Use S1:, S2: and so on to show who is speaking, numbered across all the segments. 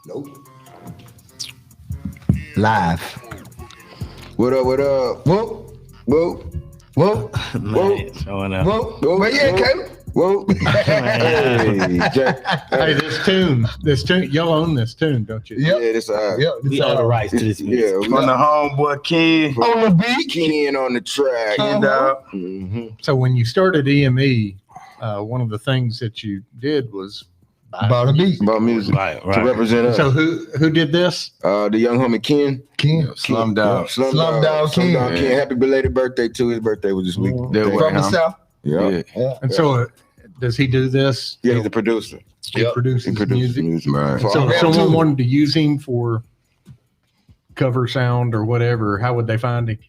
S1: Nope.
S2: Live.
S1: What up? What up?
S2: Whoa.
S1: Whoa.
S2: Whoa.
S3: Man, showing up.
S2: Whoa. Where you at, Caleb?
S1: Whoa. Hey, Jack.
S4: Hey, this tune, y'all own this tune, don't you?
S2: Yep.
S1: Yeah, this
S2: Yep.
S3: We own the rights to this music.
S1: Yeah, we
S5: On the homeboy Ken.
S2: On the beat.
S1: Ken on the track.
S2: Uh-huh.
S5: Dog.
S1: Mm-hmm.
S4: So when you started EME, one of the things that you did was
S2: About a beat.
S1: About music
S3: Right,
S1: to
S3: right.
S1: represent us.
S4: So who did this?
S1: The young homie Ken.
S2: Ken.
S5: Slumdog.
S1: Slumdog
S2: Ken.
S1: Ken. Happy belated birthday too. His birthday was this week.
S5: That way,
S2: From the
S5: huh?
S2: South.
S1: Yeah.
S2: Yeah.
S4: And so does he do this?
S1: Yeah, he's the producer.
S4: He produces music.
S5: Right.
S1: For
S4: So
S1: all
S4: if
S1: of
S4: someone
S1: us.
S4: wanted to use him for cover sound or whatever, how would they find him?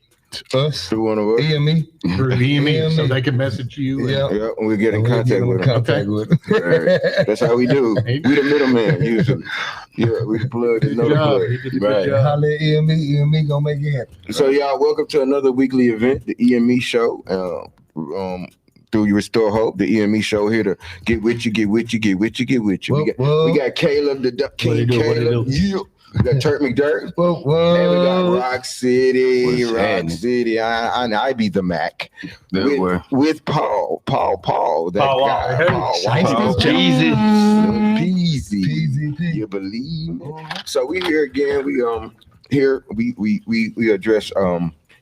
S2: Us.
S1: Through one of us.
S2: EME.
S4: Through EME, so they can message you. and-
S2: Yeah.
S1: Yeah, and we get in
S2: We'll
S1: contact
S2: get
S1: with
S2: in
S1: him.
S2: contact with him.
S1: Right. That's how we do. We the middleman usually. Yeah, we the plug. There's
S4: Good
S1: no
S4: job.
S1: plug.
S4: He did a
S1: Right.
S4: good job.
S2: Holla at EME. EME gonna make it happen.
S1: So y'all, welcome to another weekly event, the EME show. Through your Restore Hope, the EME show here to get with you, get with you, get with you, get with you. We got Caleb, the King
S3: do? What
S1: Caleb.
S3: it do?
S1: Yeah. We got Turk McDirt.
S2: Whoa,
S1: And we got
S2: whoa.
S1: Rock City,
S5: What's
S1: Rock
S5: happening?
S1: City. I be the Mac
S5: That way.
S1: with Paul, that
S3: Paul
S1: guy,
S3: Walker.
S1: Paul
S2: Shiesty
S1: Walker.
S5: Cheesy.
S1: Peasy.
S2: PZP.
S1: You believe me? So we here again. We address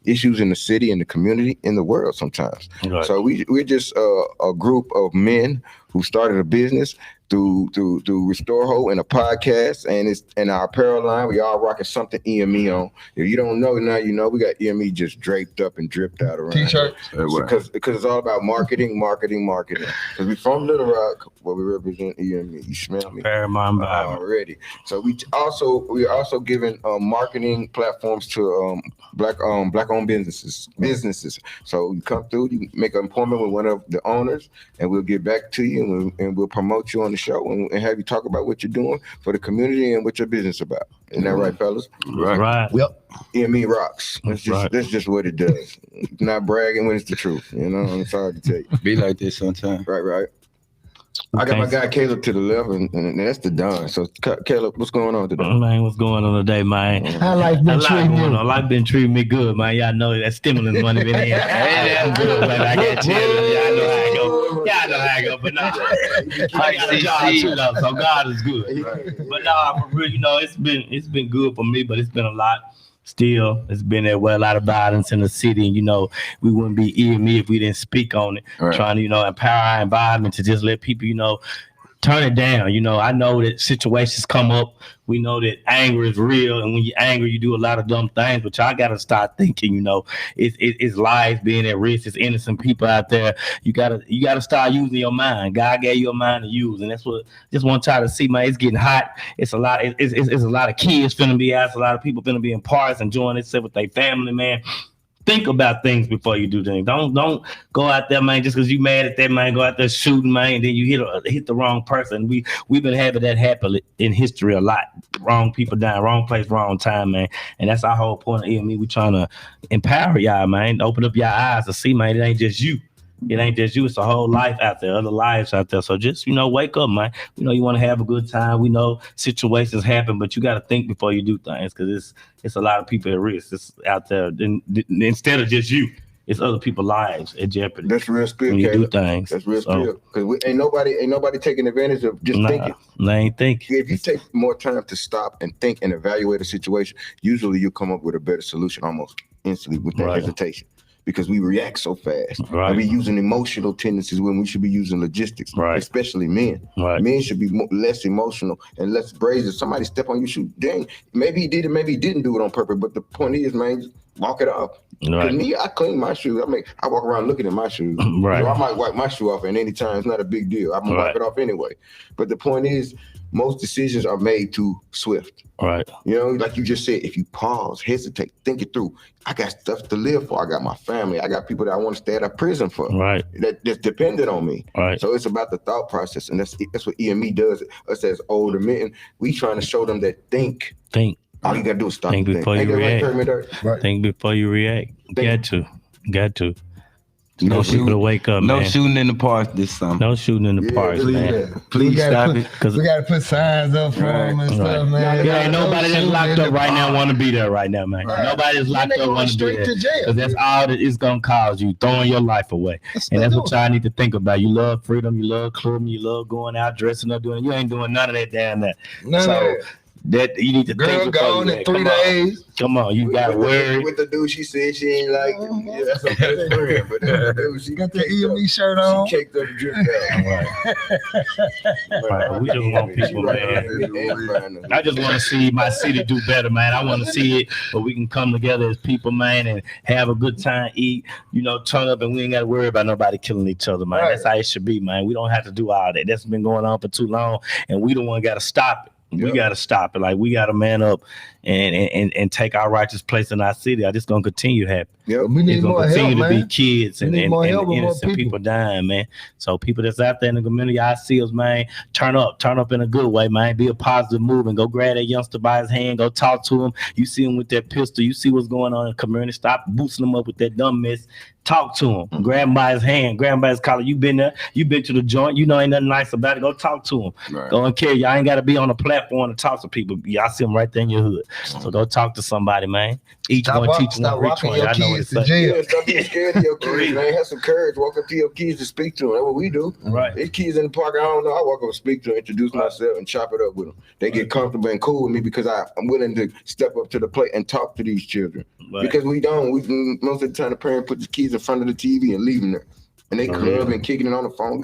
S1: issues in the city, in the community, in the world sometimes.
S3: Right.
S1: So we're just a group of men who started a business through Restore Hope and a podcast, and it's in our apparel line. We all rocking something EME on. If you don't know, now you know. We got EME just draped up and dripped out around.
S2: T-shirt.
S5: That way.
S1: Because it's all about marketing. Because we from Little Rock, where we represent EME. You smell me?
S3: Paramount Bible.
S1: Already. So we are also giving marketing platforms to black owned businesses. So you come through, you make an appointment with one of the owners, and we'll get back to you and we'll promote you on the show and have you talk about what you're doing for the community and what your business about. Isn't that right, fellas?
S3: Right.
S2: Yep.
S1: EME rocks. That's just what it does. Not bragging when it's the truth. You know, I'm sorry to tell you.
S5: Be like this sometimes.
S1: Right. I got my guy Caleb to the left, and that's the Don. So Caleb, what's going on today?
S3: Man, what's going on today, man?
S2: How life
S3: A
S2: been
S3: lot
S2: treating
S3: going
S2: you?
S3: on. Life been treating me good, man. Y'all know that stimulus money been in. I'm good, man. I got children. Y'all know how it go. Y'all know how it go. But nah, I got a job too, though, so God is good. But nah, for real, it's been good for me, but it's been a lot. Still, it's been a lot of violence in the city, and we wouldn't be EME if we didn't speak on it.
S5: Right.
S3: Trying to, empower our environment to just let people, turn it down. I know that situations come up. We know that anger is real, and when you're angry, you do a lot of dumb things. But y'all gotta start thinking. It's lives being at risk. It's innocent people out there. You gotta start using your mind. God gave you a mind to use, and that's what just want to try to see, man. It's getting hot. It's a lot. It's a lot of kids finna be out. A lot of people finna be in parks enjoying themselves with their family, man. Think about things before you do things. Don't go out there, man, just because you mad at that, man. Go out there shooting, man, and then you hit the wrong person. We've been having that happen in history a lot. Wrong people dying, wrong place, wrong time, man. And that's our whole point of EME. We trying to empower y'all, man. Open up your eyes to see, man. It ain't just you. It ain't just you. It's a whole life out there, other lives out there. So just, wake up, man. We know you want to have a good time. We know situations happen, but you got to think before you do things, because it's a lot of people at risk. It's out there. Instead of just you, it's other people's lives at jeopardy.
S1: That's real spirit,
S3: when you
S1: Caleb.
S3: do things.
S1: That's real spirit. Because ain't nobody taking advantage of just thinking.
S3: They ain't thinking.
S1: If you take more time to stop and think and evaluate a situation, usually you come up with a better solution almost instantly without
S3: Right.
S1: hesitation. Because we react so fast.
S3: Right.
S1: And we using emotional tendencies when we should be using logistics,
S3: Right.
S1: especially men.
S3: Right.
S1: Men should be less emotional and less brazen. Somebody step on your shoe, dang, maybe he did it, maybe he didn't do it on purpose. But the point is, man, just walk it off.
S3: Right.
S1: Me, I clean my shoes. I walk around looking at my shoes.
S3: Right.
S1: I might wipe my shoe off at any time. It's not a big deal. I'm gonna
S3: Right.
S1: wipe it off anyway. But the point is, most decisions are made too swift.
S3: Right.
S1: Like you just said, if you pause, hesitate, think it through. I got stuff to live for. I got my family. I got people that I want to stay out of prison for.
S3: Right.
S1: That's dependent on me.
S3: Right.
S1: So it's about the thought process, and that's what EME does. Us as older men, we trying to show them that think. All you gotta do is stop.
S3: Think
S1: and
S3: before
S1: Ain't
S3: you
S1: that right,
S3: react.
S1: Kermit?
S2: Right.
S3: Think before you react. Got to. No people to wake up,
S5: No
S3: man.
S5: shooting in the park this summer.
S3: No shooting in the parks, man.
S2: We
S5: Please
S2: gotta
S5: stop
S2: put-
S5: it.
S3: Cause
S2: We gotta put signs up for them and stuff, man.
S3: yeah, ain't nobody that's locked up right now want to be there right now, man.
S2: Right.
S3: Nobody that's locked up want to be
S2: straight
S3: there.
S2: to jail.
S3: Cause that's all that it's gonna cause you, throwing your life away. And that's what y'all need to think about. You love freedom, you love clubbing, you love going out, dressing up, doing. You ain't doing none of that down there.
S2: So
S3: that you need to
S2: girl
S3: think before
S2: gone
S3: you
S2: in
S3: act.
S2: 3 days.
S3: Come on, you got worried.
S1: With the dude, she said she ain't like it. Yeah, that's her best friend. But the dude, she
S2: Got the
S1: caked up.
S2: EME shirt on.
S1: She caked up the drip down.
S3: Right, we just want people, man. I just want to see my city do better, man. I want to see it, but we can come together as people, man, and have a good time, eat, turn up, and we ain't got to worry about nobody killing each other, man.
S2: Right.
S3: That's how it should be, man. We don't have to do all that. That's been going on for too long, and we the one got to stop it. We got to stop it. Like, we got to man up and take our righteous place in our city. I just gonna continue to happen.
S2: Yeah, we need
S3: It's gonna
S2: more
S3: continue
S2: help,
S3: to
S2: man.
S3: be kids
S2: We
S3: and
S2: need more help with more
S3: innocent people dying, man. So people that's out there in the community, I see us, man. Turn up in a good way, man. Be a positive move and go grab that youngster by his hand. Go talk to him. You see him with that pistol. You see what's going on in the community. Stop boosting him up with that dumb mess. Talk to him. Grab him by his hand. Grab him by his collar. You been there. You been to the joint. You know ain't nothing nice about it. Go talk to him.
S5: Right.
S3: Go and care. Y'all ain't got to be on a platform to talk to people. Y'all see them right there in your hood. So go talk to somebody, man. Each one teach one, reach one. Y'all know what it's like.
S1: Yeah, stop being scared of your kids, man. Have some courage. Walk up to your kids and speak to them. That's what we do.
S3: Right.
S1: These kids in the park, I don't know. I walk up and speak to them, introduce myself, and chop it up with them. They get comfortable and cool with me because I'm willing to step up to the plate and talk to these children.
S3: Right.
S1: Because we most of the time the parent put the kids in front of the TV and leave them there. And they club and kicking it on the phone,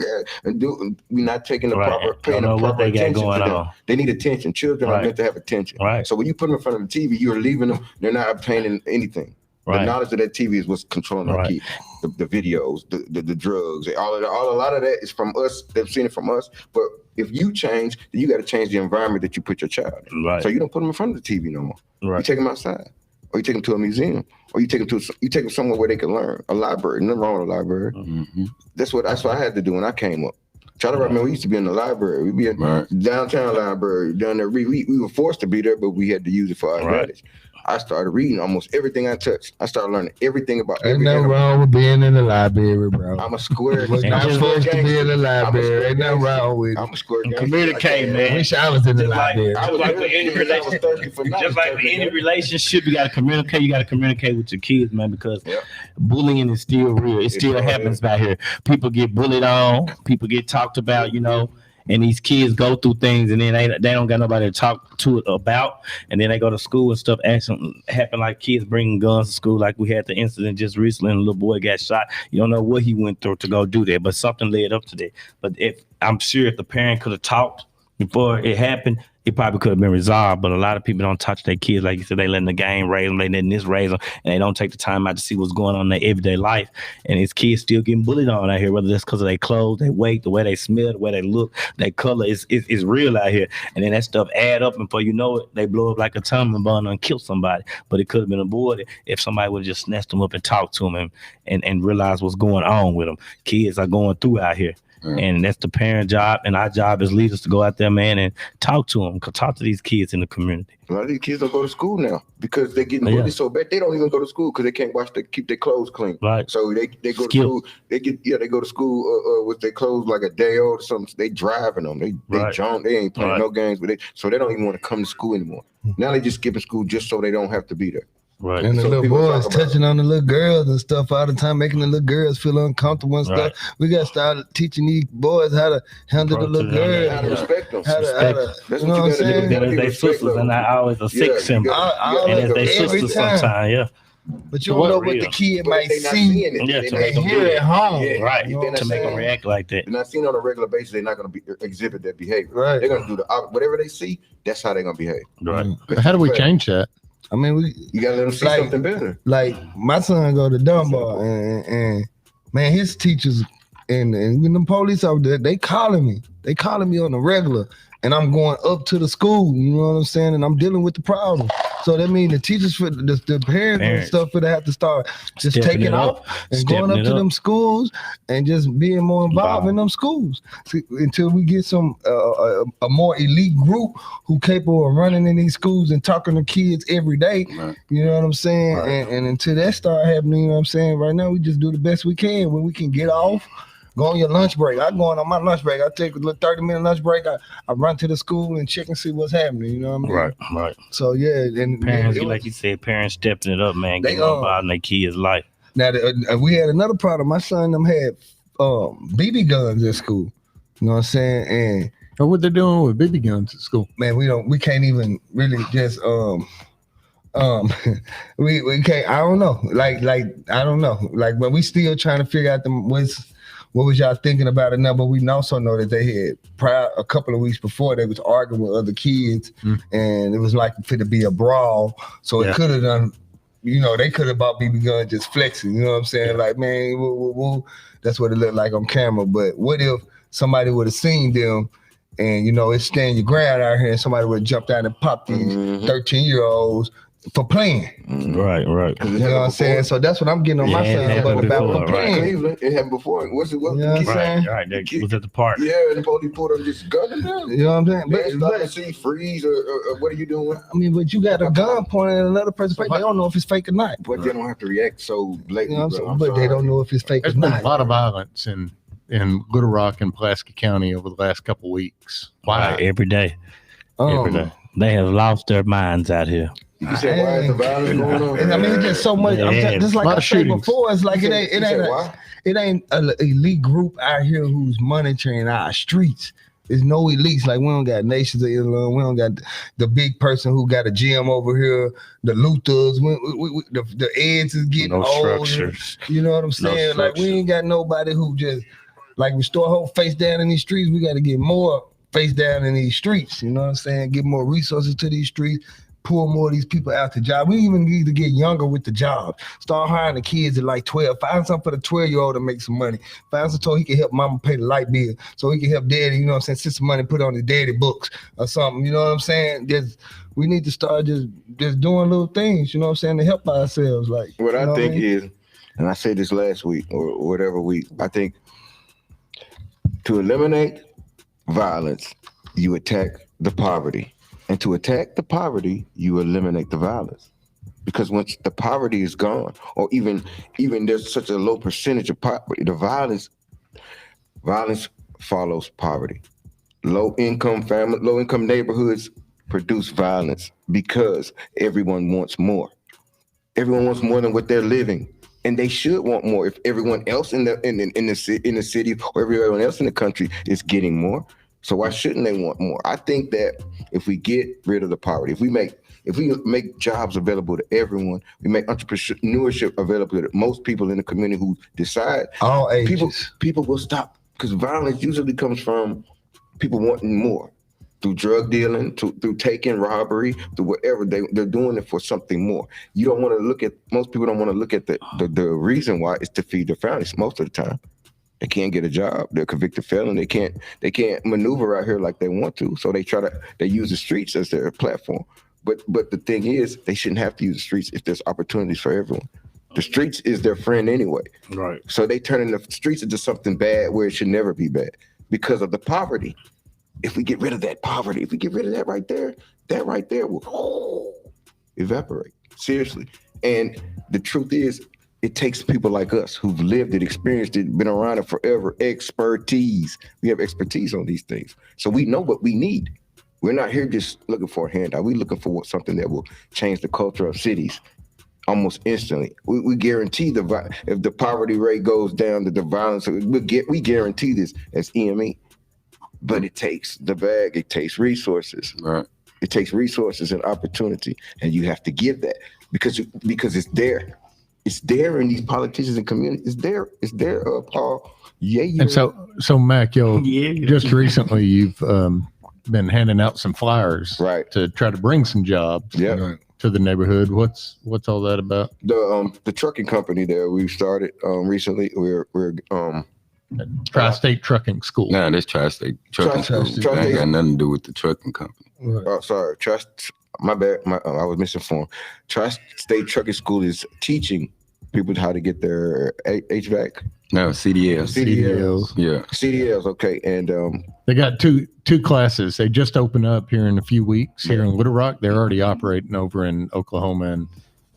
S1: we not taking the proper, paying the proper attention to them. They need attention. Children are meant to have attention.
S3: Right.
S1: So when you put them in front of the TV, you're leaving them. They're not obtaining anything. The knowledge of that TV is what's controlling our kids. The videos, the drugs, a lot of that is from us. They've seen it from us. But if you change, then you got to change the environment that you put your child in.
S3: Right.
S1: So you don't put them in front of the TV no more.
S3: Right.
S1: You take them outside, or you take them to a museum, or you take them somewhere where they can learn. A library. Nothing wrong with a library.
S5: Mm-hmm.
S1: That's what I had to do when I came up. Try to remember, we used to be in the library. We'd be in downtown library down there. We were forced to be there, but we had to use it for our advantage. I started reading almost everything I touched. I started learning everything about
S2: Ain't
S1: every
S2: nothing
S1: animal.
S2: wrong with being in the library, bro.
S1: I'm a square.
S2: Was not supposed to be in the library. Ain't nothing wrong with it.
S1: I'm a square.
S3: Communicate, man.
S2: Wish I was in the
S3: Just like-
S2: library.
S1: I was
S3: like
S1: really-
S3: with any
S1: I was
S3: relationship-
S1: thirsty for knowledge.
S3: Just like with any relationship, you got to communicate. You got to communicate with your kids, man, because bullying is still real. It still happens out here. People get bullied on. People get talked about, and these kids go through things, and then they don't got nobody to talk to it about. And then they go to school and stuff happen, like kids bringing guns to school. Like we had the incident just recently, and a little boy got shot. You don't know what he went through to go do that, but something led up to that. But I'm sure if the parent could have talked before it happened, it probably could have been resolved. But a lot of people don't touch their kids. Like you said, they letting the game raise them, they letting this raise them, and they don't take the time out to see what's going on in their everyday life. And his kids still getting bullied on out here, whether that's because of their clothes, their weight, the way they smell, the way they look, their color is real out here. And then that stuff add up, and before you know it, they blow up like a tumbling bomb and kill somebody. But it could have been avoided if somebody would have just snatched them up and talked to them and realized what's going on with them. Kids are going through out here. And that's the parent job, and our job as leaders to go out there, man, and talk to them. Talk to these kids in the community.
S1: A lot of these kids don't go to school now because they're getting bullied so bad. They don't even go to school because they can't keep their clothes clean.
S3: Right.
S1: So they go to school. They go to school with their clothes like a day old or something. They driving them. They jump. They ain't playing no games with it. So they don't even want to come to school anymore. Now they just skipping school just so they don't have to be there.
S3: Right.
S2: And the
S1: So
S2: little
S1: people
S2: boys
S1: talk about
S2: touching on the little girls and stuff all the time, making the little girls feel uncomfortable and stuff. We got to start teaching these boys how to handle the little girls.
S1: How to respect them.
S2: How to,
S1: That's
S2: you know what I'm saying?
S3: That is their sisters, and not always a sex symbol. And it's their sisters sometimes,
S2: But you don't know what the kid might see and hear at home.
S3: Right.
S2: You know what
S3: To
S2: I'm
S3: make them
S2: saying?
S3: react like that.
S1: They're not seen on a regular basis. They're not going to exhibit that behavior.
S2: Right.
S1: They're going to do whatever they see. That's how they're going to behave.
S3: Right.
S4: How do we change that?
S2: I mean,
S1: You got to let them see
S2: Like-
S1: something better.
S2: like my son go to Dunbar and man, his teachers and the police over there, they calling me on the regular. and I'm going up to the school. You know what I'm saying? And I'm dealing with the problem. So that means the teachers for the parents and stuff for have to start just taking off and going up to them schools and just being more involved in them schools until we get some a more elite group who capable of running in these schools and talking to kids every day.
S5: Right.
S2: You know what I'm saying?
S5: Right.
S2: And until that start happening, you know what I'm saying? Right now we just do the best we can when we can get off. Go on your lunch break. I go on my lunch break. I take a little 30-minute lunch break. I run to the school and check and see what's happening. You know what I mean?
S3: Right.
S2: So yeah, and
S3: parents, like you said, parents stepping it up, man, getting involved in their kids' life.
S2: Now we had another problem. My son them had BB guns at school. You know what I'm saying? And
S4: what they doing with BB guns at school?
S2: Man, we can't even really just we can't. I don't know. Like I don't know. Like, but we still trying to figure out what was y'all thinking about it now? But we also know that they had a couple of weeks before they was arguing with other kids, and it was like for to be a brawl. So it could have done. You know, they could have bought BB guns just flexing. You know what I'm saying? Like, man, woo. That's what it looked like on camera. But what if somebody would have seen them? And, you know, it's stand your ground out here, and somebody would have jumped out and popped these 13-year-olds for playing.
S3: Right.
S2: You know what I'm saying? So that's what I'm getting on my son about for playing.
S1: Cleveland, it happened before. What
S2: you know what I'm saying?
S3: Right. That was at the park.
S1: Yeah, and the police pulled them, just gunned them down.
S2: You know what I'm saying?
S1: But see, freeze, or what are you doing?
S2: I mean, but you got a gun pointed at another person's face. They don't know if it's fake or not.
S1: But they don't have to react so blatantly.
S2: You know what I'm saying? But they don't know if it's fake or not.
S4: There's been a lot of violence in Little Rock and Pulaski County over the last couple of weeks.
S3: Why?
S4: Wow.
S3: Every day. They have lost their minds out here.
S1: You said, why is the violence going on?
S2: I mean, it's just so much. Just like I said before, it's like it ain't an elite group out here who's monitoring our streets. There's no elites. Like, we don't got Nations of Islam. We don't got the big person who got a gym over here. The Luthers. The Eds is getting old.
S3: Structures.
S2: You know what I'm saying? Like, we ain't got nobody who just like restore hope face down in these streets. We got to get more face down in these streets. You know what I'm saying? Get more resources to these streets. Pull more of these people out to job. We even need to get younger with the job. Start hiring the kids at like 12. Find something for the 12-year-old to make some money. Find something so he can help mama pay the light bill. So he can help daddy, you know what I'm saying, send some money, put on his daddy books or something. You know what I'm saying? We need to start just doing little things, you know what I'm saying, to help ourselves. Like,
S1: what I think is, and I said this last week or whatever week, I think to eliminate violence, you attack the poverty. And to attack the poverty, you eliminate the violence. Because once the poverty is gone, or even there's such a low percentage of poverty, the violence follows poverty. Low income neighborhoods produce violence because everyone wants more. Everyone wants more than what they're living. And they should want more. If everyone else in the city or everyone else in the country is getting more, so why shouldn't they want more? I think that if we get rid of the poverty, if we make jobs available to everyone, we make entrepreneurship available to most people in the community who decide.
S2: All ages.
S1: People will stop, because violence usually comes from people wanting more through drug dealing, through taking, robbery, through whatever. They're doing it for something more. Most people don't want to look at the reason why is to feed their families most of the time. They can't get a job. They're a convicted felon. They can't maneuver out here like they want to. So they use the streets as their platform. But the thing is, they shouldn't have to use the streets if there's opportunities for everyone. The streets is their friend anyway.
S3: Right.
S1: So they turn the streets into something bad where it should never be bad because of the poverty. If we get rid of that poverty, if we get rid of that right there will evaporate. Seriously. And the truth is, it takes people like us who've lived it, experienced it, been around it forever, expertise. We have expertise on these things. So we know what we need. We're not here just looking for a handout. We're looking for something that will change the culture of cities almost instantly. We guarantee if the poverty rate goes down, the violence, we guarantee this as EME. But it takes the bag, it takes resources.
S5: Right.
S1: It takes resources and opportunity, and you have to give that because it's there. It's there in these politicians and communities. It's there, Paul. Yeah.
S4: And so Mac, just recently you've been handing out some flyers,
S1: right,
S4: to try to bring some jobs, to the neighborhood. What's all that about?
S1: The trucking company there we started recently. We're
S4: Tri-State Trucking School.
S5: Nah, that's Tri-State Trucking School.
S2: Tri-State.
S5: That ain't got nothing to do with the trucking company.
S2: Right.
S1: Sorry, my bad. I was misinformed. Tri-State Trucking School is teaching people how to get their HVAC.
S5: No, CDLs.
S1: CDLs.
S5: Yeah.
S1: CDLs, okay. And
S4: They got two classes. They just opened up here in a few weeks here in Little Rock. They're already operating over in Oklahoma and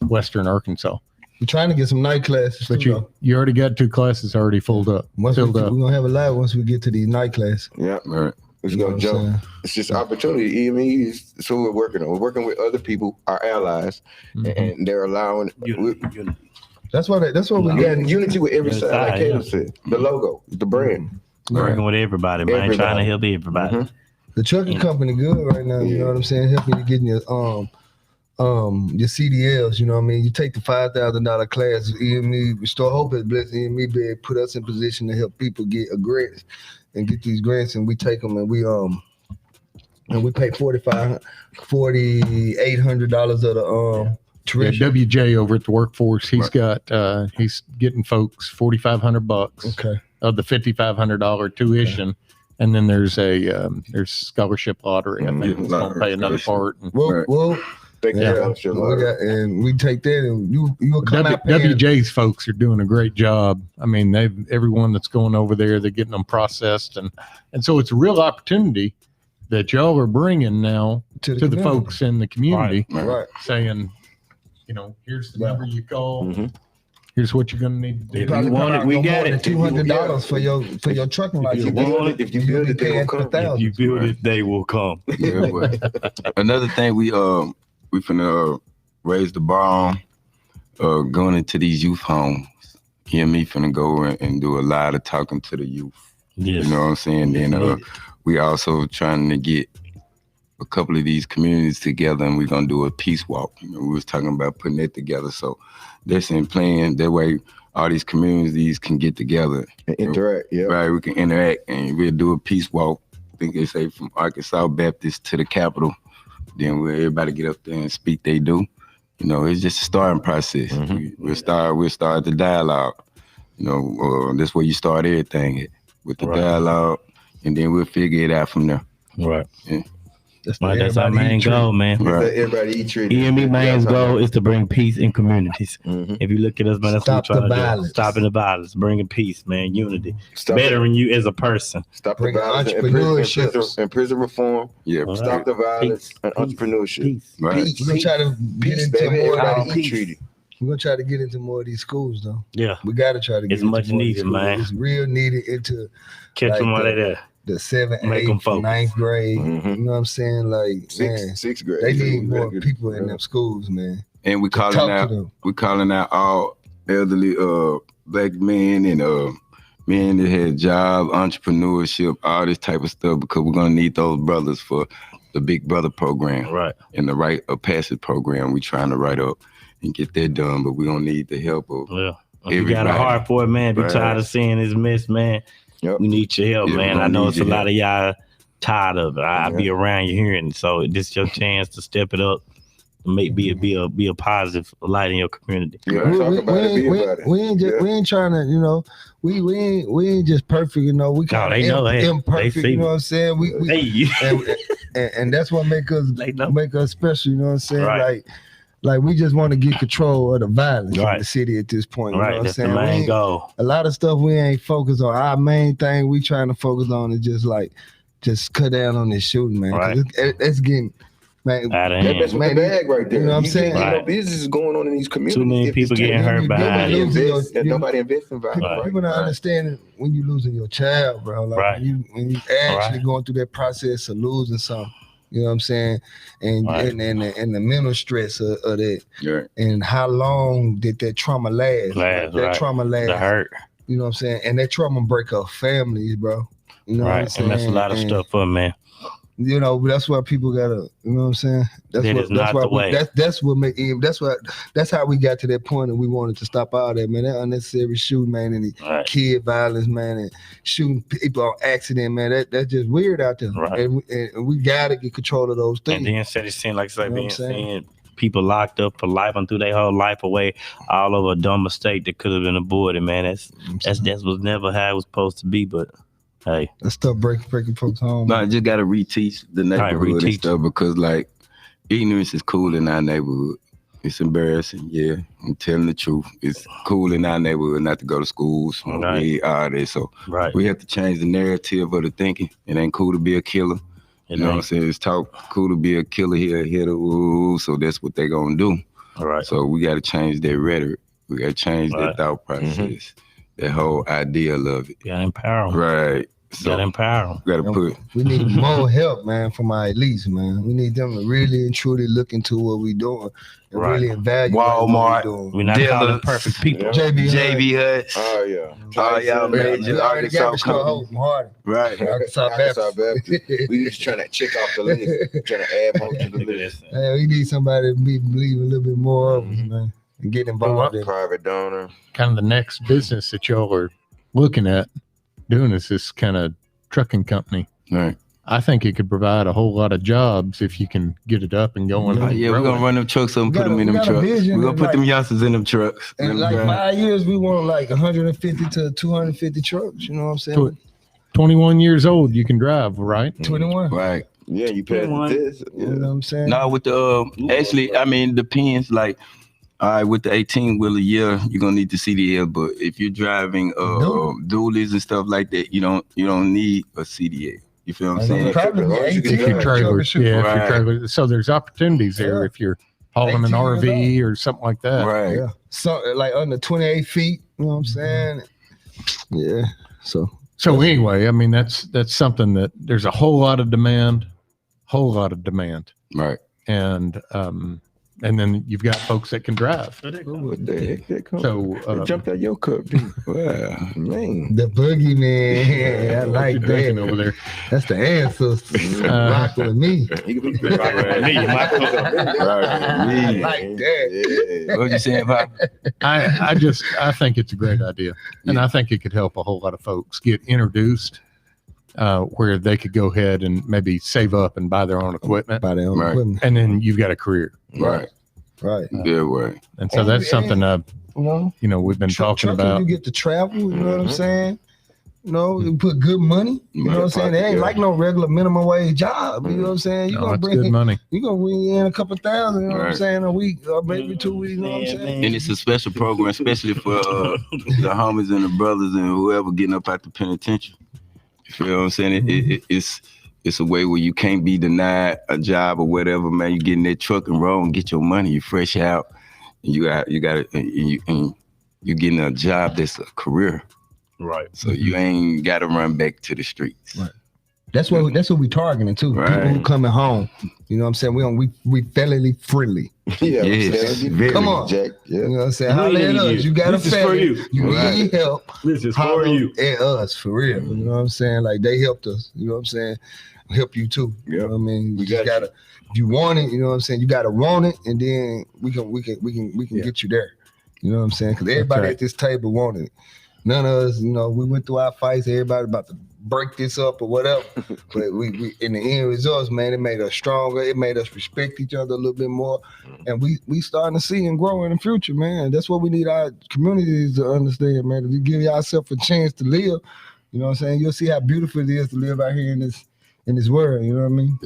S4: Western Arkansas.
S2: We're trying to get some night classes.
S4: But
S2: too,
S4: you already got 2 classes already filled up.
S2: we're gonna have a lot once we get to these night classes.
S1: yeah,
S5: Right.
S1: it's
S2: You know
S1: gonna
S2: what I'm
S1: jump. It's just opportunity. EME is so we're working on. We're working with other people, our allies, and they're allowing
S2: That's what we got.
S1: unity with every side. Like
S3: Side,
S1: Caleb
S3: yeah.
S1: said, the logo, the brand.
S3: Working with everybody, man.
S1: Everybody.
S3: Trying to help everybody.
S1: Mhm.
S2: The trucking company good right now. You know what I'm saying? Helping you getting your CDLs. You know what I mean? You take the $5,000 class. EME Restore Hope has blessed EME be able to put us in position to help people get a grant and get these grants, and we take them and we pay $4,800 of the tuition.
S4: WJ over at the workforce, he's got he's getting folks $4,500
S2: Okay.
S4: of the $5,500 tuition, and then there's scholarship lottery. I think it's gonna pay another part. And
S2: Well,
S1: Thank you.
S2: yeah,
S1: Fellowship,
S2: we
S1: Lord.
S2: got, and we take that, and you'll come out paying.
S4: WJ's folks are doing a great job. I mean, everyone that's going over there, they're getting them processed, and so it's a real opportunity that y'all are bringing now to the
S2: community.
S4: folks in the community,
S2: Right.
S4: saying, here's the number you call.
S1: Mhm.
S4: Here's what you're going to need to do.
S3: If you want it, we got it.
S2: $200 for your trucking
S1: If you
S2: license.
S1: build it, if you build it, they will come.
S3: If you build it, they will come.
S5: Yeah, but another thing we finna raise the bar on going into these youth homes. EME finna go and do a lot of talking to the youth.
S3: Yes.
S5: You know what I'm saying? Then we also trying to get a couple of these communities together, and we're gonna do a peace walk. We was talking about putting it together, so that's in plan. That way, all these communities can get together
S1: And interact. Yeah.
S5: Right, we can interact, and we'll do a peace walk. I think they say from Arkansas Baptist to the Capitol. Then everybody get up there and speak they do. It's just a starting process. We'll start the dialogue. That's where you start everything with the dialogue, and then we'll figure it out from there.
S3: Right.
S5: Yeah.
S3: That's our main goal, man.
S5: Right.
S1: Everybody eat treated.
S3: EME main goal is to bring peace in communities.
S1: Mhm.
S3: If you look at us, man, that's
S2: Stop
S3: what we're
S2: the
S3: trying to
S2: violence.
S3: do. Stopping the violence, bringing peace, man, unity,
S1: Stop
S3: bettering you as a person.
S1: Stop the
S2: Bring
S1: violence
S2: entrepreneurship.
S1: and prison reform.
S5: Yeah,
S3: All right.
S1: Stop the violence
S3: Peace.
S1: and entrepreneurship.
S3: Peace.
S5: right.
S1: Peace.
S2: We're gonna try to get
S1: Peace,
S2: into
S1: baby.
S2: more.
S1: Everybody
S3: Peace.
S1: eat treated.
S2: We're gonna try to get into more of these schools, though.
S3: Yeah.
S2: We gotta try to get
S3: It's
S2: into
S3: much
S2: more of these
S3: needed,
S2: schools.
S3: man.
S2: It's real needed into
S3: Catch
S2: Like
S3: them while
S2: the-
S3: they're there.
S2: the 7th,
S3: Make 'em
S2: 8th,
S3: focus.
S2: 9th grade.
S1: Mhm.
S2: You know what I'm saying? Like, man,
S1: Sixth grade.
S2: they need
S1: Very
S2: more
S1: good.
S2: people in them schools, man.
S5: And we calling
S2: Talk
S5: out
S2: to them.
S5: all elderly black men and men that had job, entrepreneurship, all this type of stuff, because we're gonna need those brothers for the Big Brother program
S3: Right.
S5: and the Rite of Passage program. We trying to write up and get that done, but we're gonna need the help of
S3: Yeah. If you got a
S5: everybody.
S3: heart for it, man, be
S5: Right.
S3: tired of seeing this mess, man.
S1: Yep.
S3: We need your help,
S5: Yeah, we
S3: man. I
S5: gonna
S3: know
S5: need
S3: it's a
S5: your
S3: lot of y'all tired of it. I'll
S1: Yeah.
S3: be around you hearing it. So this is your chance to step it up and be a positive light in your community.
S1: Yeah, talk about it, be about it.
S2: We ain't just,
S1: Yeah.
S2: we ain't trying to, we ain't just perfect, We
S3: No,
S2: kind
S3: they know,
S2: of
S3: hey,
S2: imperfect,
S3: they see
S2: you know
S3: me.
S2: what I'm saying? We
S3: Hey,
S2: and that's what make us
S3: They know.
S2: special, you know what I'm saying?
S3: Right.
S2: Like we just want to get control of the violence in
S3: Right.
S2: the city at this point. You know
S3: right,
S2: what I'm
S3: that's the
S2: saying? We
S3: main
S2: ain't-
S3: goal.
S2: a lot of stuff we ain't focused on. Our main thing we trying to focus on is just cut down on this shooting, man. 'Cause
S3: Right.
S2: it's getting, man.
S3: Out of
S1: That
S3: hand.
S1: mess with the
S2: Man,
S1: bag right there.
S2: you know what I'm saying?
S3: Right.
S1: Business is going on in these communities.
S3: Too many
S1: If it's
S3: people getting
S1: too-
S3: hurt behind
S1: Nobody
S3: it.
S1: invests, and
S2: You-
S1: nobody invests in violence.
S3: Right.
S2: People not understanding when you losing your child, bro. Like
S3: Right.
S2: when you actually
S3: Right.
S2: going through that process of losing something. You know what I'm saying? And
S3: Right.
S2: and the mental stress of that,
S5: Yeah.
S2: and how long did that trauma last?
S3: Last,
S2: that
S3: right.
S2: trauma last.
S3: The hurt.
S2: You know what I'm saying? And that trauma break up families, bro. You know what I'm
S3: Right.
S2: saying?
S3: And that's a lot of
S2: And,
S3: stuff for man.
S2: You know, that's why people gotta, you know what I'm saying? That's
S3: That
S2: what
S3: is not the way.
S2: That's how we got to that point, and we wanted to stop all that, man. That unnecessary shooting, man, and the
S3: Right.
S2: kid violence, man, and shooting people on accident, man. That's just weird out there.
S3: Right.
S2: And we gotta get control of those
S3: And
S2: things.
S3: then said it seemed like
S2: You know what I'm
S3: being
S2: saying?
S3: seeing people locked up for life and threw their whole life away all over a dumb mistake that could have been avoided, man. That was never how it was supposed to be, but hey.
S2: That stuff breaking folks home.
S5: No, I just gotta reteach the neighborhood and
S3: reteach
S5: stuff because like ignorance is cool in our neighborhood. It's embarrassing, yeah. I'm telling the truth. It's cool in our neighborhood not to go to school, smoke weed, all that. So we have to change the narrative of the thinking. It ain't cool to be a killer. You know what I'm saying? It's cool to be a killer here, ooh, so that's what they gonna do.
S3: All right.
S5: So we gotta change that rhetoric. We gotta change that thought process. That whole idea of it.
S3: Yeah, empower them.
S5: Right. So
S3: Gotta empower them.
S2: We need more help, man, from our elites, man. We need them to really and truly look into what we're doing and really evaluate what we're doing.
S3: We're not calling perfect people.
S2: JB
S5: Huts.
S1: Oh yeah.
S5: Oh y'all major Arkansas
S2: from Hardy.
S5: Right.
S2: Arkansas Baptist.
S1: We just trying to check off the list. Trying to add more to the list.
S2: Hey, we need somebody to believe a little bit more of us, man. And get involved in
S1: private donor.
S4: Kind of the next business that y'all are looking at doing is this kind of trucking company.
S5: Right.
S4: I think it could provide a whole lot of jobs if you can get it up and going.
S5: Yeah, we're gonna run them trucks up and put them in them trucks. We're gonna put them youngsters in them trucks.
S2: In like 5 years, we want like 150 to 250 trucks. You know what I'm saying?
S4: 21 years old, you can drive, right?
S2: 21.
S5: Right.
S1: Yeah, you pass this.
S2: You know what I'm saying?
S5: No, with the actually, I mean, depends. Like, all right, with the 18-wheeler, yeah, you're gonna need the CDL. But if you're driving dualies and stuff like that, you don't need a CDL. You feel what I'm saying?
S4: If you're trailers, if you're trailers. So there's opportunities there if you're hauling an RV or something like that.
S5: Right.
S2: Yeah. So like under 28 feet. You know what I'm saying? Yeah. So
S4: anyway, I mean that's something that there's a whole lot of demand.
S5: Right.
S4: And then you've got folks that can drive.
S1: What the heck that comes?
S4: So
S1: jumped out your cup, dude. Wow, man.
S2: The boogeyman. I like that
S4: over there.
S2: That's the ancestors. Rock with me. I like that.
S5: What you saying, Pop?
S4: I think it's a great idea, and I think it could help a whole lot of folks get introduced. Where they could go ahead and maybe save up and buy their own equipment.
S2: Equipment.
S4: And then you've got a career.
S5: Right. Yeah, right.
S4: And so that's something we've been talking about.
S2: You get to travel, you know what I'm saying? You know, you put good money, you know what I'm saying? They ain't like no regular minimum wage job, you know what I'm saying? You're gonna bring
S4: good money.
S2: You're gonna bring in a couple thousand, you know what I'm saying, a week or maybe 2 weeks, you know what I'm saying?
S5: And it's a special program, especially for the homies and the brothers and whoever getting up out the penitentiary. You feel what I'm saying? It's a way where you can't be denied a job or whatever, man. You get in that truck and roll and get your money. You fresh out, and you're getting a job that's a career.
S3: Right.
S5: So you ain't got to run back to the streets.
S2: Right. That's what we targeting too.
S5: Right.
S2: People who coming home. You know what I'm saying? We felony friendly.
S1: Yeah.
S5: Yes.
S2: Come on.
S1: Jack. Yeah.
S2: You know what I'm saying? Holler at us. You got a felony. You need help.
S3: This is
S2: Holler
S3: for you.
S2: at us for real. You know what I'm saying? Like they helped us. You know what I'm saying? Help you too. You know what I mean? You just gotta. If you want it, you know what I'm saying? You gotta want it, and then we can get you there. You know what I'm saying? Because everybody at this table wanted it. None of us, you know, we went through our fights. Everybody about to break this up or whatever. But we in the end results, man, it made us stronger. It made us respect each other a little bit more. And we starting to see and grow in the future, man. That's what we need our communities to understand, man. If you give yourself a chance to live, you know what I'm saying? You'll see how beautiful it is to live out here in this world, you know what I mean?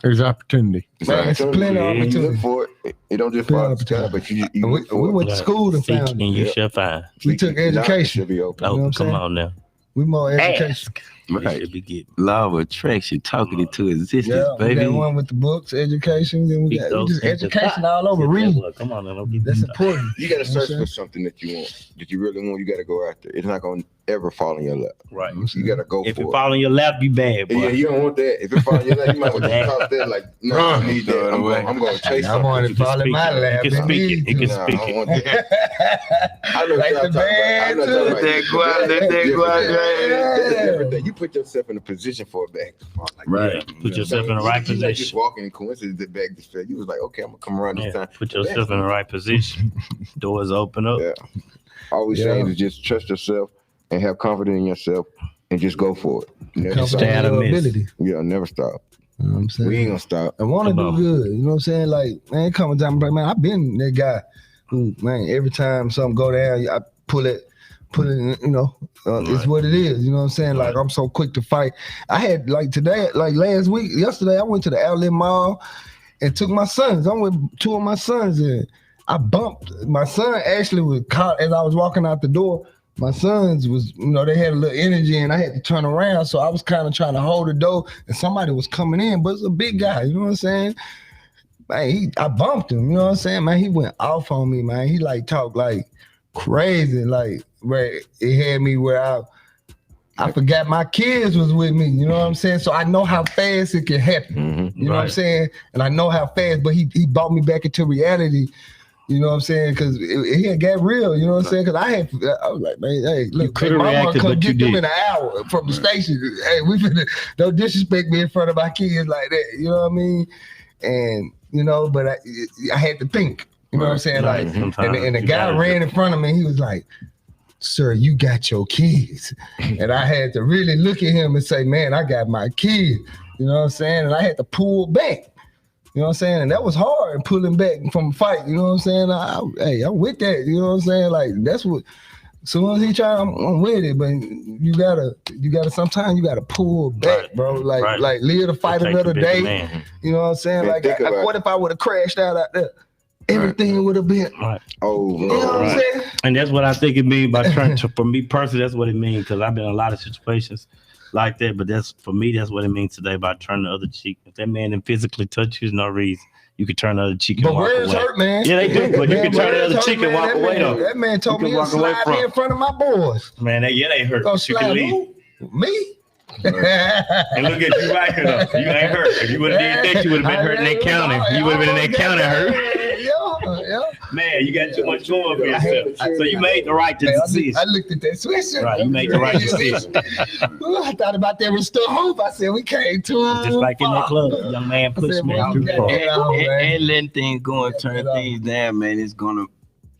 S4: There's opportunity.
S2: Man, it's plenty of opportunity.
S1: You look for it. It don't just fall out the sky, but you
S2: we went to school and found
S3: and you shall find.
S2: We took education.
S1: Should be open.
S3: Oh,
S2: You know what I'm
S3: come
S2: saying?
S3: on now.
S2: We more education.
S5: Right.
S3: Should be getting.
S5: Law of attraction, talking it to existence,
S2: Yeah, we
S5: baby.
S2: got one with the books, education, then we just education all over. Read.
S3: Come on now, don't get
S2: That's
S3: this
S2: important.
S1: You got to search
S2: Okay.
S1: for something that you want, that you really want. You got to go out there. It's not going to ever fall in your lap.
S3: Right.
S1: You got to go
S3: If
S1: for
S3: it
S1: it.
S3: fall in your lap, you bad, boy.
S1: Yeah, you don't want that. If it fall in your lap, you might want to toss that. Like, no, I need that. I'm going to chase
S2: I want
S1: something.
S2: it fall in my lap.
S3: He can speak it. He can
S1: Nah, I
S3: speak
S1: don't
S3: it.
S1: want that. I know
S2: Like
S1: what
S2: the band, too.
S1: y'all
S5: Let that go out, let that go out,
S1: That's
S2: right?
S1: different thing. You put yourself in a position for a bag to fall. Like
S5: Right.
S3: Yeah, put yourself in the right
S1: You not just
S3: position.
S1: walking in coincidence, the bag just fell. You was like, okay, I'm going to come around this
S3: Yeah,
S1: time.
S3: put yourself in the right position. Doors open up.
S1: Yeah. All we're saying is just trust yourself and have confidence in yourself and just go for it. Never
S3: Stay
S1: stop.
S3: out of miss.
S2: Ability.
S1: Yeah, never stop.
S2: You know what I'm saying?
S1: We ain't gonna stop.
S2: I want to
S3: Come
S2: do
S3: on.
S2: good. You know what I'm saying? Like, man, coming down, man, I've been that guy who, man, every time something go down, I pull it, you know, it's what it is. You know what I'm saying? Like, I'm so quick to fight. I had, like, today, like yesterday, I went to the outlet mall and took my sons. I'm with 2 of my sons, and I bumped. My son actually was caught as I was walking out the door. My sons was, you know, they had a little energy and I had to turn around. So I was kind of trying to hold the door and somebody was coming in, but it's a big guy, you know what I'm saying? Man, I bumped him, you know what I'm saying? Man, he went off on me, man. He like talked like crazy, like where it had me where I forgot my kids was with me, you know what I'm saying? So I know how fast it can happen, you know what I'm saying? And I know how fast, but he brought me back into reality. You know what I'm saying? Because it had got real. You know what I'm saying? Because I was like, man, hey, look,
S3: coulda
S2: mama
S3: reacted,
S2: come
S3: but you
S2: get them
S3: did.
S2: in an hour from the station. Hey, we finna, don't disrespect me in front of my kids like that. You know what I mean? And you know, but I had to think. You know what I'm saying?
S3: Right.
S2: Like,
S3: Sometimes
S2: and the
S3: you
S2: guy
S3: gotta
S2: ran in front of me. He was like, "Sir, you got your kids," and I had to really look at him and say, "Man, I got my kids." You know what I'm saying? And I had to pull back. You know what I'm saying? And that was hard, pulling back from a fight. You know what I'm saying? I'm with that. You know what I'm saying? Like, that's what, as soon as he try, I'm with it. But you gotta, sometimes you gotta pull back, bro. Like, live to fight another day.
S3: Man.
S2: You know what I'm saying?
S1: Man,
S2: Like, what if I would have crashed out there? Everything would have been,
S3: Right.
S1: Oh,
S2: you know what I'm saying?
S3: And that's what I think it means by trying to, for me personally, that's what it means. Because I've been in a lot of situations like that. But that's, for me, that's what it means today by turning the other cheek. If that man didn't physically touch you, there's no reason. You could turn the other cheek and
S2: But
S3: walk
S2: words
S3: away.
S2: hurt, man.
S3: Yeah, they do. But you
S2: Man,
S3: can turn the
S2: words
S3: other
S2: hurt,
S3: cheek and
S2: man.
S3: walk away, though.
S2: That man told
S3: You
S2: me
S3: can
S2: to
S3: walk away
S2: slide
S3: from
S2: me in front of my boys.
S3: Man, they hurt.
S2: Go
S3: But you can
S2: slide
S3: leave.
S2: who? Me?
S3: And look at you right here, though. You ain't hurt. If you would have did that, you would have been hurt in that county. You would have been in that county hurt.
S2: Yeah.
S3: Man, you got too much going for yourself. So you made the right decision.
S2: I looked at that sweatshirt.
S3: Right, you made the right decision.
S2: Ooh, I thought about that restore hope. I said we came too
S3: Just like in that club, young man
S2: I
S3: pushed
S2: said,
S3: me
S2: well,
S3: out
S2: you
S3: too
S2: got
S3: far.
S2: that out, man.
S5: And letting things go and turn
S2: Yeah.
S5: things down, man, it's gonna,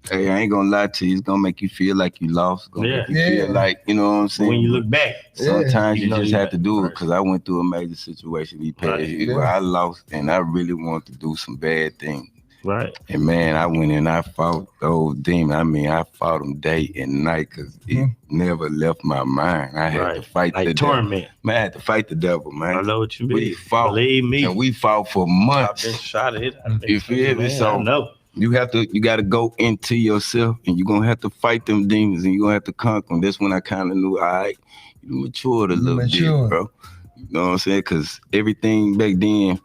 S5: hey, I ain't gonna lie to you, it's gonna make you feel like you lost. It's gonna make you feel like, you know what I'm saying?
S3: When you look back,
S5: Sometimes you
S3: know
S5: just
S3: you
S5: have to
S3: got
S5: do it
S3: it
S5: because I went through a major situation these past
S3: Right.
S5: years where I lost and I really wanted to do some bad things.
S3: right?
S5: And man, I went in, I fought those demons. I mean, I fought them day and night because it never left my mind. I had to fight
S3: Like
S5: the devil.
S3: torment.
S5: Man, I had to fight the devil,
S3: I
S5: man.
S3: know what you
S5: We
S3: mean.
S5: fought,
S3: Believe me.
S5: and we fought for
S3: I've
S5: months.
S3: been shot at.
S5: You feel me? So
S3: I know.
S5: you got to go into yourself and you're going to have to fight them demons and you're going to have to conquer them. That's when I kind of knew, all right, you matured a little bit, bro. You know what I'm saying? Because everything back then,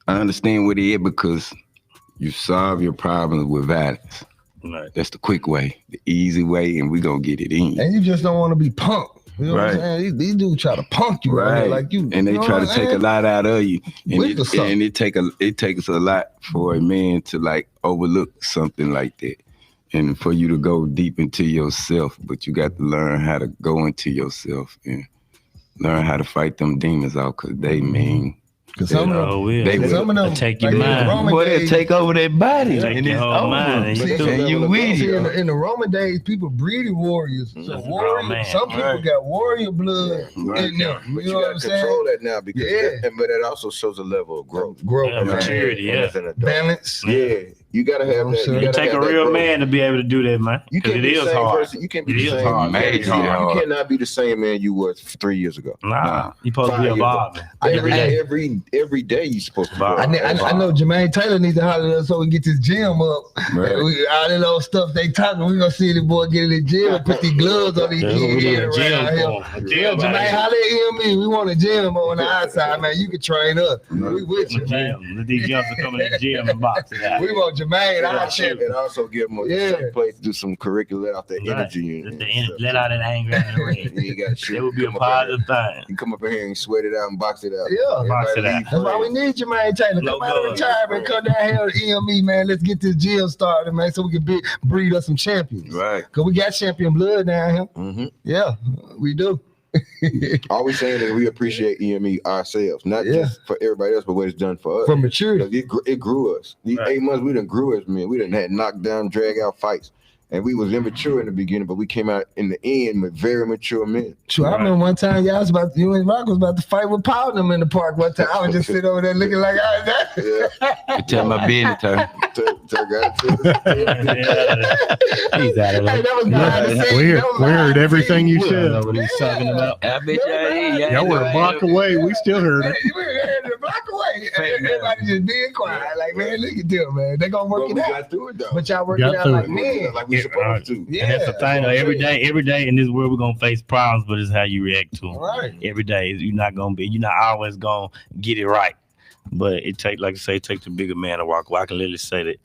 S5: I understand what it is because you solve your problems with violence.
S3: Right.
S5: That's the quick way, the easy way, and we going to get it in.
S2: And you just don't want to be punked. You know what I'm saying? These dudes try to punk you, right? Like you,
S5: and they try to take a lot out of you, and it takes a lot for a man to like overlook something like that, and for you to go deep into yourself. But you got to learn how to go into yourself and learn how to fight them demons out, cause they mean.
S2: Cause some of them
S3: take your
S2: like
S3: mind.
S5: Boy, they take over their body,
S3: Take
S5: and
S3: your
S5: it's
S3: whole
S5: over.
S3: mind, and
S5: You with
S2: See,
S5: it.
S2: in the Roman days, people breeded warriors. So some people got warrior blood in them.
S1: But
S2: You know
S1: you
S2: what
S1: gotta
S2: I'm saying?
S1: control that now because but that also shows a level of growth.
S3: Maturity,
S1: as an adult.
S2: Balance.
S1: Yeah. You gotta have that.
S2: You
S1: You gotta
S3: take
S1: have
S3: a
S1: that
S3: real
S1: growth.
S3: man to be able to do that, man.
S1: You can't
S3: It
S1: be the
S3: is
S1: same
S3: hard.
S1: person. You can't be
S3: It
S1: the
S3: is
S1: same.
S3: hard.
S1: You cannot be the same man you were 3 years ago.
S3: Nah, you supposed to be evolving.
S1: Every day you supposed to evolve.
S2: I know Jermaine Taylor needs to holler at us so we get this gym up.
S5: Right.
S2: All that old stuff they talking, we gonna see the boy get in the gym and put these gloves on these kids. Jermaine, holler at EME. We want a gym on the outside, man. You can train us. We with you, man.
S3: These youngsters come in the gym and box it out.
S2: We want Jermaine.
S1: And also give them a place to do some curricular out there, energy.
S3: Let out that anger and the rage. It would be a positive thing.
S1: You come up in here and sweat it out and box it out.
S2: Yeah,
S3: box it out.
S2: That's why we need Jermaine Taylor. Come out of retirement, come down here to EME, man. Let's get this gym started, man, so we can breed us some champions.
S5: Right.
S2: Because we got champion blood down here.
S1: Mm-hmm.
S2: Yeah, we do.
S1: All we saying is we appreciate EME ourselves, not just for everybody else, but what it's done for us.
S2: For maturity.
S1: It grew us. These 8 months, we done grew as men. We done had knockdown, drag out fights. and we was immature in the beginning, but we came out in the end with very mature men.
S2: True. I remember one time you and Rock was about to fight with Paul and them in the park one time. I was just sitting over there looking like I was
S5: You tell my business, huh?
S3: He's out of
S2: Hey,
S3: there.
S2: that was behind the scenes.
S4: We
S2: That was
S4: heard
S2: behind the
S4: everything you
S3: I don't know
S4: said.
S3: what he's talking about.
S5: I bet
S4: Y'all were a block away. We still heard it.
S2: You were a block away. Everybody just being quiet. Like, man, look at them, man. They gonna work
S1: But
S2: it
S1: we
S2: out.
S1: got through it though.
S2: But y'all working
S4: Got
S2: out
S4: through
S2: like
S4: it.
S2: men.
S1: Like we
S3: Yeah,
S1: supposed to.
S2: Yeah.
S3: And that's the thing, though. Every day in this world, we're gonna face problems, but it's how you react to them.
S2: Right.
S3: Every day, you're not always gonna get it right. But it take, like I say, it takes the bigger man to walk away. I can literally say that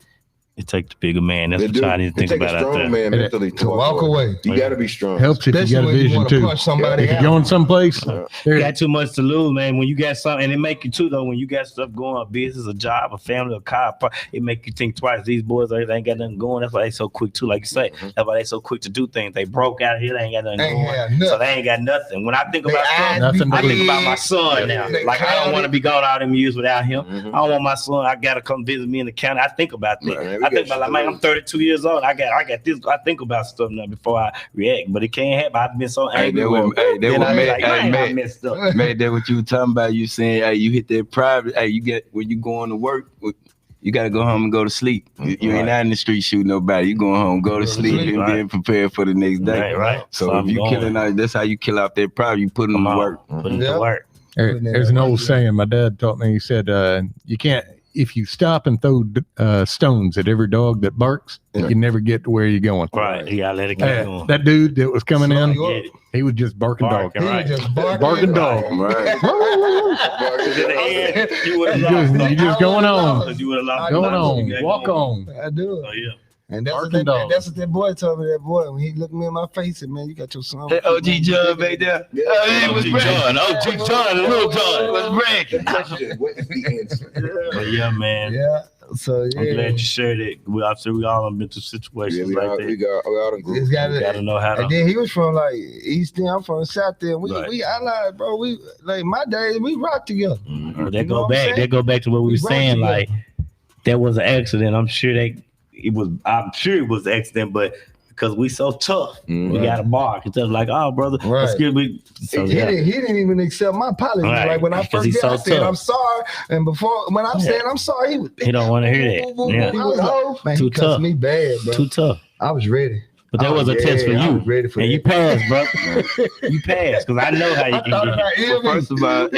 S3: it takes the bigger man. That's
S1: They
S3: what
S1: do.
S3: y'all need to
S1: It
S3: think
S1: take
S3: about
S1: a
S3: out
S1: strong
S3: there.
S1: man mentally
S2: To walk away.
S1: You got to be strong.
S4: Helps if you
S2: Especially
S4: got a
S2: when you
S4: vision
S2: want to
S4: too.
S2: punch somebody
S4: If you're
S2: out.
S4: going someplace,
S1: Yeah.
S3: You
S4: there,
S3: got too much to lose, man. When you got something, and it make you too, though. When you got stuff going, a business, a job, a family, a car, it make you think twice. These boys, they ain't got nothing going. That's why they so quick too. Like you say, that's why they so quick to do things. They broke out here. They ain't got nothing
S2: Ain't
S3: going,
S2: had nothing.
S3: so they ain't got nothing. When I think
S2: They
S3: about
S2: eyes
S3: something,
S4: Nothing
S2: be
S3: I think
S2: big.
S3: about my son now.
S2: They
S3: Like I don't want to be gone all them years without him.
S1: Mhm.
S3: I don't want my son. I gotta come visit me in the county. I think about that.
S1: Right, man, we
S3: I think
S1: got
S3: about like, man, I'm 32 years old. I got this. I think about stuff now before I react, but it can't happen. I've been so
S5: Hey,
S3: angry.
S5: that was- hey, that
S3: Then
S5: was
S3: I be
S5: mad-
S3: like,
S5: hey,
S3: man, I
S5: man.
S3: messed up.
S5: Man, that what you were talking about. You saying, hey, you hit that private. Hey, you get when you going to work, you gotta go home and go to sleep. You ain't out in the street shooting nobody. You going home, go to sleep, and
S3: right.
S5: then prepare for the next day.
S3: Right.
S5: So
S3: I'm
S5: if you
S3: going.
S5: killing out, that's how you kill out that private. You put them
S3: Come
S5: to
S3: on,
S5: work.
S3: put it
S2: Yeah.
S3: to work.
S4: there's an old saying my dad taught me. He said, you can't, if you stop and throw stones at every dog that barks, you never get to where you're going.
S3: Right. You gotta let it keep going.
S4: That dude that was coming
S2: Slow
S4: in,
S2: you up.
S3: Get it.
S4: he was just barking dog.
S3: Barking,
S2: He
S3: right.
S2: was just barking.
S4: Barking dog.
S5: Right.
S3: Because in the end, you would have lost.
S4: You just going on,
S3: Because you would have lost.
S4: going
S3: You
S4: on,
S3: got
S4: walk
S3: going.
S4: on.
S2: I do.
S3: So yeah.
S2: And that's what,
S4: Barking dog.
S2: that's what that boy told me. That boy, when he looked me in my face, he said, "Man, you got your son."
S5: That OG John back there. Oh, he was
S3: OG
S5: bragging.
S3: John, little John.
S5: Was bragging.
S1: What is the answer?
S3: But yeah, man.
S2: Yeah. So
S3: I'm
S2: yeah,
S3: glad you shared it. We all have been through situations
S1: Yeah, we
S3: like
S1: all
S3: that.
S1: agree.
S2: it's got
S3: You gotta know how
S2: And
S3: to.
S2: then he was from like East End. I'm from South End.
S3: Right.
S2: We allies, bro. We like my days. We rock together.
S3: But that
S2: You know
S3: go
S2: what I'm
S3: back.
S2: saying?
S3: That go back to what we
S2: We
S3: were
S2: brought
S3: saying.
S2: you up.
S3: Like that was an accident. I'm sure it was an accident, but because we so tough, we got to bark. It's just like, oh, brother,
S2: Right.
S3: excuse me. So,
S2: He,
S3: yeah.
S2: he didn't even accept my apology.
S3: Right.
S2: Like when I
S3: Because
S2: first
S3: he's
S2: did,
S3: so
S2: I said
S3: tough.
S2: I'm sorry. And before when I'm saying I'm sorry, he was.
S3: He don't want to hear that. Yeah.
S2: I was like, man,
S3: Too
S2: he cussed
S3: tough.
S2: me bad, bro.
S3: Too tough.
S2: I was ready.
S3: But that
S2: Oh,
S3: was a test for
S2: yeah, I
S3: you.
S2: was ready for
S3: And
S2: that.
S3: you passed, bro. You passed because I know how you
S2: I
S3: can
S2: thought
S3: get.
S2: about
S5: Well, first of all,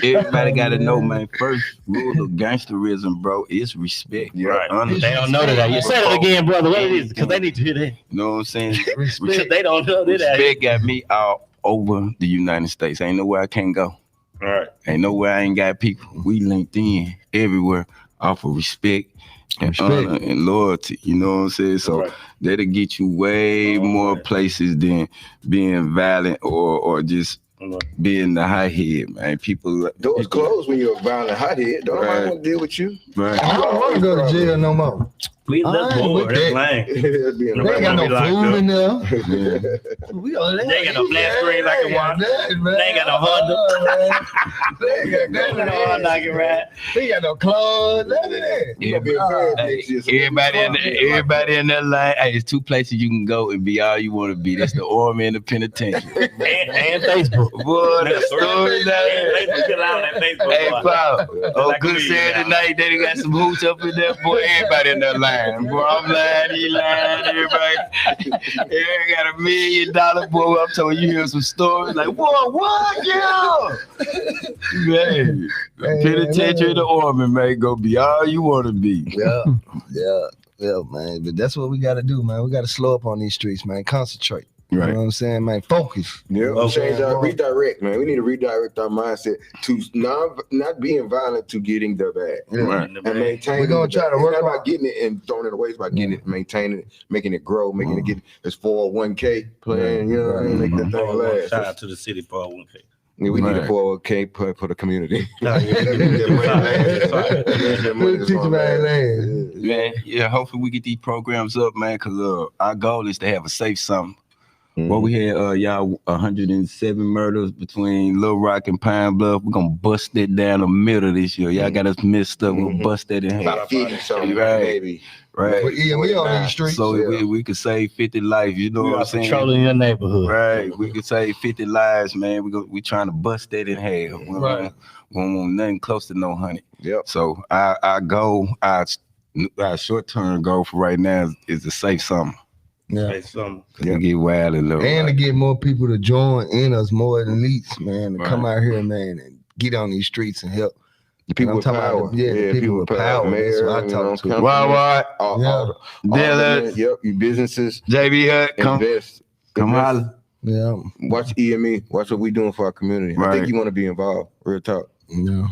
S5: everybody got to know, man. First rule of gangsterism, bro, is respect.
S3: Right.
S5: Honor.
S3: They don't know that. You said it again, brother. What it is? Because they need to hear that.
S5: You know what I'm saying?
S2: Respect.
S3: They don't know that.
S5: Respect got me all over the United States. Ain't nowhere I can't go.
S3: Right.
S5: Ain't nowhere I ain't got people. We linked in everywhere off of respect and honor and loyalty. You know what I'm saying? So
S3: Right.
S5: that'll get you way more places than being violent or just being the high head, man. People
S1: Doors closed when you're a violent hothead. Don't nobody
S5: Right.
S1: want to deal with you.
S5: Right.
S2: I don't want to go to jail no more.
S3: We
S2: I
S3: left
S2: ain't
S3: bored.
S2: with
S3: That's
S2: that.
S3: lame.
S1: It'd be in
S2: They
S1: the
S2: ain't got no
S3: Be locked
S2: food
S3: up.
S2: in there.
S5: Yeah.
S2: We on
S3: They ain't got no flat screens I can watch. They ain't got no Honda.
S2: They ain't got none of that.
S3: I can ride.
S2: They ain't got no clothes. None of that.
S1: You gonna be embarrassed
S5: Hey,
S1: next year, so
S5: everybody in that line, hey, it's two places you can go and be all you want to be. That's the Army and the penitentiary.
S3: And Facebook.
S5: Boy, the stories out there.
S3: Facebook, get out on that Facebook.
S5: Hey,
S3: boy.
S5: Pop. Oh,
S3: Like
S5: good
S3: me
S5: Saturday
S3: now.
S5: night. They got some hooch up in there. Boy, everybody in that line. Boy, I'm lying. He lying. Everybody got $1 million. Boy, I'm telling you, hear some stories like, whoa, what? Yeah. Man, penitentiary, the Army, man, go be all you want to be.
S2: Yeah, man. But that's what we got to do, man. We got to slow up on these streets, man. Concentrate. You know what I'm saying, man? Focus.
S1: Yeah,
S3: Okay.
S1: change our redirect, man. We need to redirect our mindset to not being violent to getting the bag.
S2: Yeah.
S5: Right.
S1: And maintain.
S2: We're gonna try to
S1: it's
S2: work
S1: not
S2: on-
S1: about getting it and throwing it away. It's about getting it, maintaining it, making it grow, making it get this 401k plan. You know what I mean? Make that thing last.
S3: Shout out to the city for 1K.
S1: Yeah, we need a
S5: Right.
S1: 401k for the community.
S3: No, yeah,
S1: That means that money lasts.
S3: Sorry.
S1: That means that money is
S2: Teach
S1: gonna
S2: them how to
S1: last.
S2: land.
S5: Man, yeah, hopefully we get these programs up, man, because our goal is to have a safe summer. Well, we had y'all 107 murders between Little Rock and Pine Bluff. We're gonna bust that down the middle this year. Y'all got us messed up. We'll bust that in half.
S1: About 50 something,
S5: Right.
S1: maybe.
S5: Right.
S2: But yeah, we on these streets.
S5: So we could save 50 lives. You know
S3: We
S5: what
S3: are
S5: I'm saying?
S3: patrolling your neighborhood.
S5: Right. We could save 50 lives, man. We trying to bust that in half. We don't want nothing close to no 100.
S1: Yep.
S5: So our goal, our short-term goal for right now is to save something.
S2: Yeah.
S3: Say something.
S5: To get wild and little.
S2: And to get more people to join in us, more elites, man, to come out here, man, and get on these streets and help.
S1: The people
S2: I'm
S1: with
S2: talking about
S1: power.
S2: the people with power. That's
S1: Mayor,
S2: what I talk to.
S5: What?
S1: All
S5: Dealers.
S1: yep, you businesses.
S5: JB Hut,
S1: Invest.
S5: holler.
S2: Yeah.
S1: Watch EME. Watch what we doing for our community. I
S5: Right.
S1: think you want to be involved. Real talk.
S2: Yeah.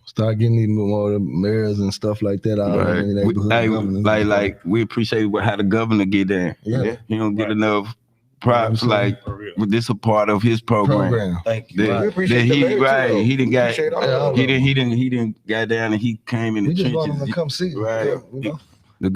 S2: Start getting these more of the mayors and stuff like that out
S5: Right.
S2: in the neighborhood.
S5: Like we appreciate how the governor get there.
S2: Yeah.
S5: He don't get enough props. Like
S3: For real.
S5: this a part of his program.
S3: Thank you.
S5: That,
S1: We appreciate
S5: that
S1: the mayor, too, though.
S5: he didn't got
S1: Appreciate all of
S5: he
S1: them.
S5: didn't got down and he came in
S2: We
S5: the
S2: just want them to
S5: trenches.
S2: come see.
S5: Right.
S2: You know?
S5: The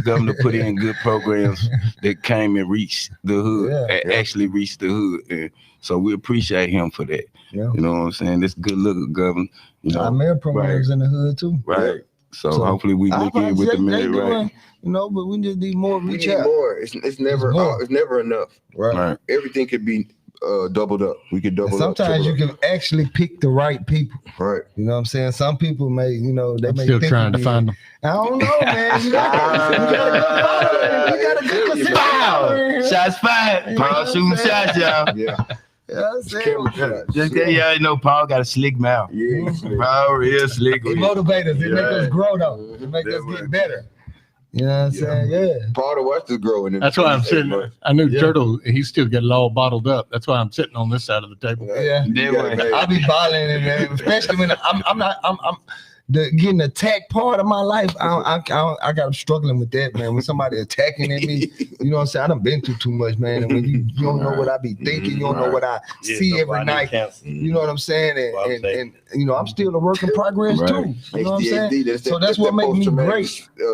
S5: governor put in good programs that came and reached the hood, actually reached the hood. And so we appreciate him for that.
S2: Yeah.
S5: You know what I'm saying? This good looking governor. You know,
S2: Our mayor programs in the hood too.
S5: right. So,
S2: So,
S5: hopefully we link in with the mayor, right?
S2: You know, but we just need more
S1: We
S2: reach
S1: need
S2: out.
S1: more. It's never
S2: more.
S1: it's never enough.
S2: Right.
S5: Right.
S1: Everything could be doubled up. We could double
S2: And sometimes you
S1: triple
S2: can actually pick the right people.
S1: up. Right.
S2: You know what I'm saying? Some people may, you know, they
S4: I'm
S2: may
S4: still
S2: think
S4: trying
S2: you
S4: to find them.
S2: I don't know, man. You got a good following.
S5: Shots fired. Paul shooting shots, y'all.
S1: Yeah.
S2: Yeah, I'm saying.
S1: Camera shots.
S5: Just that y'all know Paul got a slick mouth.
S1: Yeah.
S5: Paul real slick.
S2: It
S5: with it.
S2: motivates us. It make us
S5: Yeah.
S2: grow though. It make us get better. You know what I'm saying? Yeah.
S1: Part of watch this growing.
S4: That's why I'm sitting. I knew Turtle. He still got it all bottled up. That's why I'm sitting on this side of the table.
S2: Yeah.
S1: You got it, man.
S2: I'll be bottling it, man. Especially when I'm the getting attacked part of my life. I got struggling with that, man. When somebody attacking at me, you know what I'm saying? I done been through too much, man. And when you don't know what I be thinking, you don't know what I see every night. You know what I'm saying? And you know, I'm still a work in progress too. You know what I'm saying? So that's what makes me great.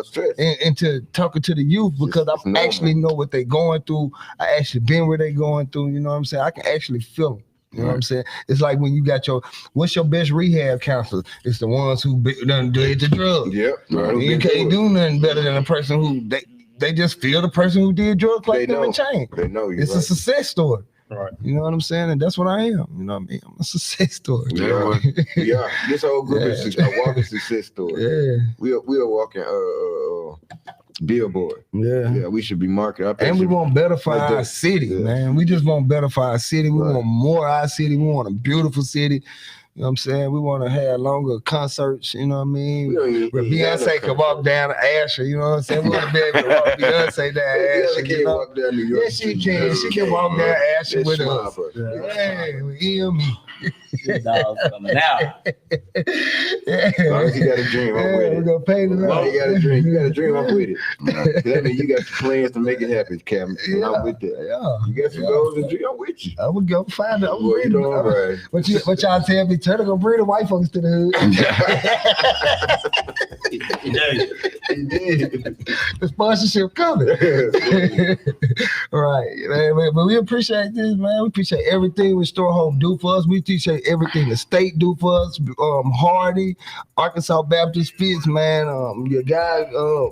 S1: Stress.
S2: And to talking to the youth because
S1: It's
S2: I
S1: normal.
S2: actually know what they're going through. I actually been where they're going through. You know what I'm saying? I can actually feel them. You know what I'm saying? It's like when you got what's your best rehab counselor? It's the ones who done did the drugs.
S1: Yep.
S2: You can't do nothing better than a person who they just feel the person who did drugs like
S1: They
S2: them
S1: know.
S2: and change.
S1: They know you.
S2: It's a success story.
S3: Right.
S2: You know what I'm saying? And that's what I am. You know what I mean? I'm a success story.
S1: Yeah. Yeah. This whole group is a walking success story.
S2: Yeah.
S1: We are walking billboard.
S2: Yeah.
S1: Yeah, we should be marketing.
S2: And we want better for
S1: Like
S2: our
S1: that.
S2: city,
S1: Yeah.
S2: man. We just want better for our city. We
S1: Right.
S2: want more of our city. We want a beautiful city. You know what I'm saying? We want to have longer concerts, you know what I mean?
S1: We don't even-
S2: Where
S1: we ain't got
S2: Beyonce
S1: no
S2: can walk down Asher, you know what I'm saying? We want to be able to walk Beyonce down Asher, you
S1: can't
S2: know?
S1: walk down New York.
S2: Yes, she can. She can walk down Asher with
S1: smile,
S2: us.
S1: bro.
S2: Hey, with EME.
S3: Dogs coming out.
S2: Yeah.
S1: As long as you got a dream, I'm
S2: Yeah,
S1: with
S2: we're
S1: it.
S2: going to pay it
S1: You
S2: up.
S1: got a dream. You got a dream. I'm with it. That means you got plans to make it happen, Cam. And I'm with that.
S2: Yeah.
S1: You got some goals and dreams. I'm with you.
S2: I would go find it. I'm
S1: Boy, you
S2: ready.
S1: doing right.
S2: What y'all tell me? Turner gonna bring the white folks to the hood.
S1: He did.
S2: The sponsorship coming. Right, man, but we appreciate this, man. We appreciate everything Restore Hope do for us. We appreciate everything the state do for us. Hardy, Arkansas Baptist Fitz, man. Your guy,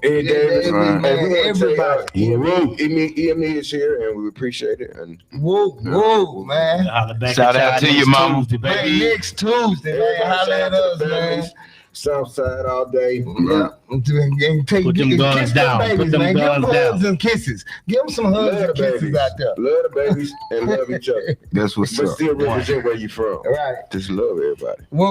S1: Ed Davis,
S2: man, everybody.
S1: EME is here, and we appreciate it. And
S2: Whoa, man.
S5: Shout out to your mama.
S3: Tuesday,
S2: Man,
S3: baby.
S2: next Tuesday, man. Holla at us, man.
S1: Southside all day.
S2: Yeah. And take,
S3: Put them
S2: kiss
S3: guns down.
S2: Babies,
S3: Put them
S2: man. Give them
S3: guns
S2: hugs
S3: down.
S2: and kisses. Give them some hugs
S1: Love
S2: and
S1: the
S2: kisses
S1: babies.
S2: out there.
S1: Love the babies and love each other.
S5: That's what's
S1: But
S5: up.
S1: still represent where you from.
S2: Right.
S1: Just love everybody.
S2: Well,